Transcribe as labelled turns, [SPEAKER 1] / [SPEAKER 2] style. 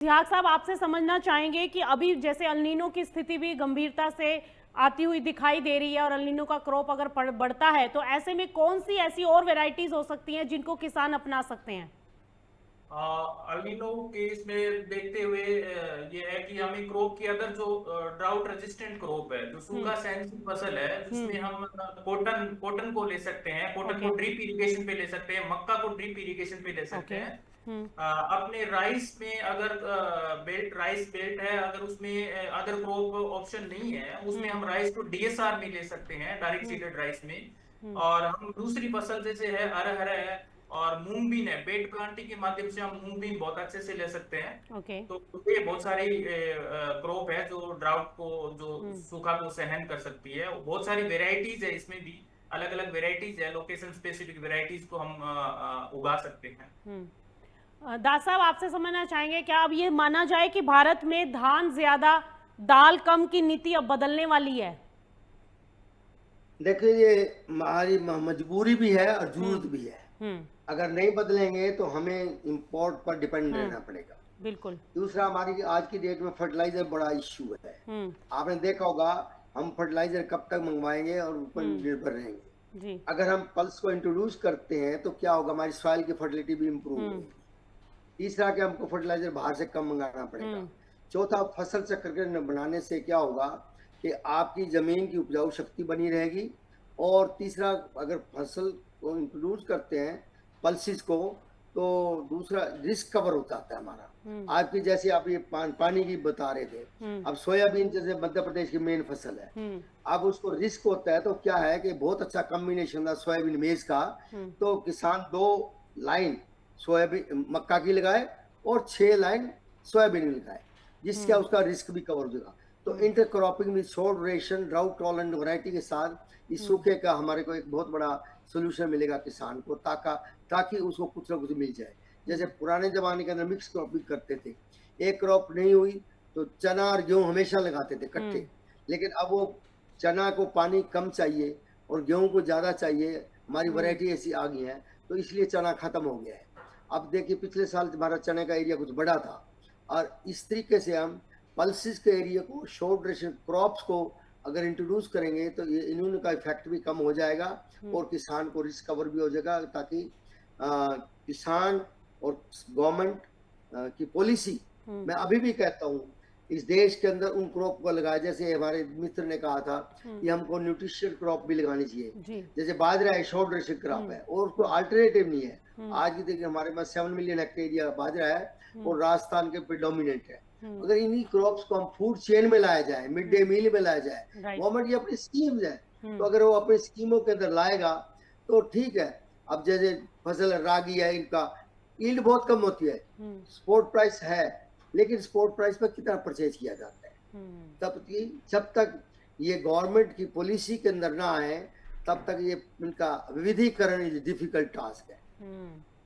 [SPEAKER 1] सिहाग साहब, आपसे समझना चाहेंगे कि अभी जैसे अल नीनो की स्थिति भी गंभीरता से आती हुई दिखाई दे रही है और अल नीनो का क्रॉप अगर बढ़ता है तो ऐसे में कौन सी ऐसी और वेराइटीज हो सकती हैं जिनको किसान अपना सकते हैं?
[SPEAKER 2] अल्नीनो केस में देखते हुए ये है कि हमें क्रॉप की अदर जो ड्राउट रेजिस्टेंट क्रॉप है, जो
[SPEAKER 1] हम्म।
[SPEAKER 2] सूखा सहनशील फसल है, जिसमें
[SPEAKER 1] हम्म।
[SPEAKER 2] हम कॉटन कॉटन को ले सकते हैं, कॉटन
[SPEAKER 1] ओके।
[SPEAKER 2] को ड्रिप इरिगेशन पे ले सकते हैं, मक्का को ड्रिप इरिगेशन पे ले सकते
[SPEAKER 1] ओके।
[SPEAKER 2] हैं।
[SPEAKER 1] हम्म।
[SPEAKER 2] अपने राइस में अगर बेल्ट राइस बेल्ट है, अगर उसमें अदर क्रॉप ऑप्शन नहीं है, उसमें
[SPEAKER 1] हम्म।
[SPEAKER 2] हम राइस को डीएसआर में ले सकते हैं, डायरेक्ट
[SPEAKER 1] हम्म।
[SPEAKER 2] सीडेड राइस में।
[SPEAKER 1] हम्म।
[SPEAKER 2] और हम दूसरी फसल जैसे है अरहर है और मूंग बीन है, बेड प्लांटिंग के माध्यम से हम मूंग बीन बहुत अच्छे से ले सकते हैं।
[SPEAKER 1] ओके।
[SPEAKER 2] तो ये बहुत सारी क्रॉप है जो ड्राउट को, जो
[SPEAKER 1] हम्म।
[SPEAKER 2] सूखा को सहन कर सकती है। बहुत सारी वेराइटीज है, इसमें भी अलग अलग वेराइटीज है, लोकेशन स्पेसिफिक वेराइटीज को हम उगा सकते हैं।
[SPEAKER 1] दास साहब, आपसे समझना चाहेंगे क्या अब ये माना जाए कि भारत में धान ज्यादा दाल कम की नीति अब बदलने वाली है?
[SPEAKER 3] देखिए, ये हमारी मजबूरी भी है और
[SPEAKER 1] हम्म।
[SPEAKER 3] जरूरत भी है।
[SPEAKER 1] हम्म।
[SPEAKER 3] अगर नहीं बदलेंगे तो हमें इंपोर्ट पर डिपेंड रहना पड़ेगा।
[SPEAKER 1] बिल्कुल।
[SPEAKER 3] दूसरा, हमारी आज की डेट में फर्टिलाइजर बड़ा इश्यू है।
[SPEAKER 1] हम्म।
[SPEAKER 3] आपने देखा होगा, हम फर्टिलाइजर कब तक मंगवाएंगे और ऊपर
[SPEAKER 1] हम्म।
[SPEAKER 3] निर्भर रहेंगे।
[SPEAKER 1] जी।
[SPEAKER 3] अगर हम पल्स को इंट्रोड्यूस करते हैं तो क्या होगा, हमारी सॉइल की फर्टिलिटी भी इंप्रूव
[SPEAKER 1] हम्म।
[SPEAKER 3] होगी। तीसरा, कि हमको फर्टिलाइजर बाहर से कम मंगाना पड़ेगा।
[SPEAKER 1] हम्म।
[SPEAKER 3] चौथा, फसल चक्र के बनाने से क्या होगा कि आपकी जमीन की उपजाऊ शक्ति बनी रहेगी। और तीसरा, अगर फसल को इंट्रोड्यूस करते हैं पल्सिस को, तो दूसरा रिस्क कवर होता है हमारा।
[SPEAKER 1] हम्म।
[SPEAKER 3] आपकी जैसे आप ये पानी की बता रहे थे,
[SPEAKER 1] हम्म।
[SPEAKER 3] अब सोयाबीन जैसे मध्य प्रदेश की मेन फसल है।
[SPEAKER 1] हम्म।
[SPEAKER 3] अब उसको रिस्क होता है, तो क्या है कि बहुत अच्छा कॉम्बिनेशन था सोयाबीन मेज का।
[SPEAKER 1] हम्म।
[SPEAKER 3] तो किसान 2 लाइन सोयाबीन मक्का की लगाए और 6 लाइन सोयाबीन की लगाए, जिसका
[SPEAKER 1] हम्म।
[SPEAKER 3] उसका रिस्क भी कवर हो जाएगा। तो
[SPEAKER 1] हम्म।
[SPEAKER 3] इंटरक्रॉपिंग में short duration drought tolerant variety के साथ इस
[SPEAKER 1] हम्म।
[SPEAKER 3] सूखे का हमारे को एक बहुत बड़ा सोल्यूशन मिलेगा किसान को, ताकि उसको कुछ ना कुछ मिल जाए। जैसे
[SPEAKER 1] हम्म।
[SPEAKER 3] पुराने जमाने के अंदर मिक्स क्रॉपिंग करते थे, एक क्रॉप नहीं हुई तो चना और गेहूं हमेशा लगाते थे
[SPEAKER 1] हम्म।
[SPEAKER 3] इकट्ठे। लेकिन अब वो चना को पानी कम चाहिए और गेहूं को ज्यादा चाहिए, हमारी
[SPEAKER 1] हम्म।
[SPEAKER 3] वैरायटी ऐसी आ गई है, तो इसलिए चना खत्म हो गया है। अब देखिए, पिछले साल हमारा चने का एरिया कुछ बड़ा था, और इस तरीके से हम पल्सिस के एरिया को, शॉर्ट ड्यूरेशन क्रॉप्स को अगर इंट्रोड्यूस करेंगे तो ये इन्होंने का इफेक्ट भी कम हो जाएगा
[SPEAKER 1] हम्म।
[SPEAKER 3] और किसान को रिस्क कवर भी हो जाएगा, ताकि किसान और गवर्नमेंट की पॉलिसी,
[SPEAKER 1] हम्म।
[SPEAKER 3] मैं अभी भी कहता हूँ, इस देश के अंदर उन क्रॉप को लगाया। जैसे हमारे मित्र ने कहा था कि हमको न्यूट्रिशन क्रॉप भी लगानी चाहिए।
[SPEAKER 1] जी।
[SPEAKER 3] जैसे बाजरा है, शॉर्ट ड्यूरेशन क्रॉप है और उसको अल्टरनेटिव नहीं है।
[SPEAKER 1] हम्म।
[SPEAKER 3] आज की देखिए, हमारे पास 7 मिलियन हेक्टेरिया बाजरा है
[SPEAKER 1] हम्म।
[SPEAKER 3] और राजस्थान के प्रिडोमिनेंट है।
[SPEAKER 1] हम्म।
[SPEAKER 3] अगर इन्हीं क्रॉप्स को हम फूड चेन में लाया जाए, मिड डे मील में लाया जाए,
[SPEAKER 1] राइट।
[SPEAKER 3] गवर्नमेंट की अपनी स्कीम्स है, तो
[SPEAKER 1] हम्म।
[SPEAKER 3] अगर वो अपनी स्कीमों के अंदर लाएगा तो ठीक है। अब जैसे फसल रागी है, इनका यील्ड बहुत कम होती है,
[SPEAKER 1] हम्म।
[SPEAKER 3] स्पोर्ट प्राइस है, लेकिन स्पोर्ट प्राइस पर कितना परचेज किया जाता है?
[SPEAKER 1] हम्म।
[SPEAKER 3] जब तक ये गवर्नमेंट की पॉलिसी के अंदर ना आए, तब तक ये इनका विविधीकरण इज डिफिकल्ट टास्क है।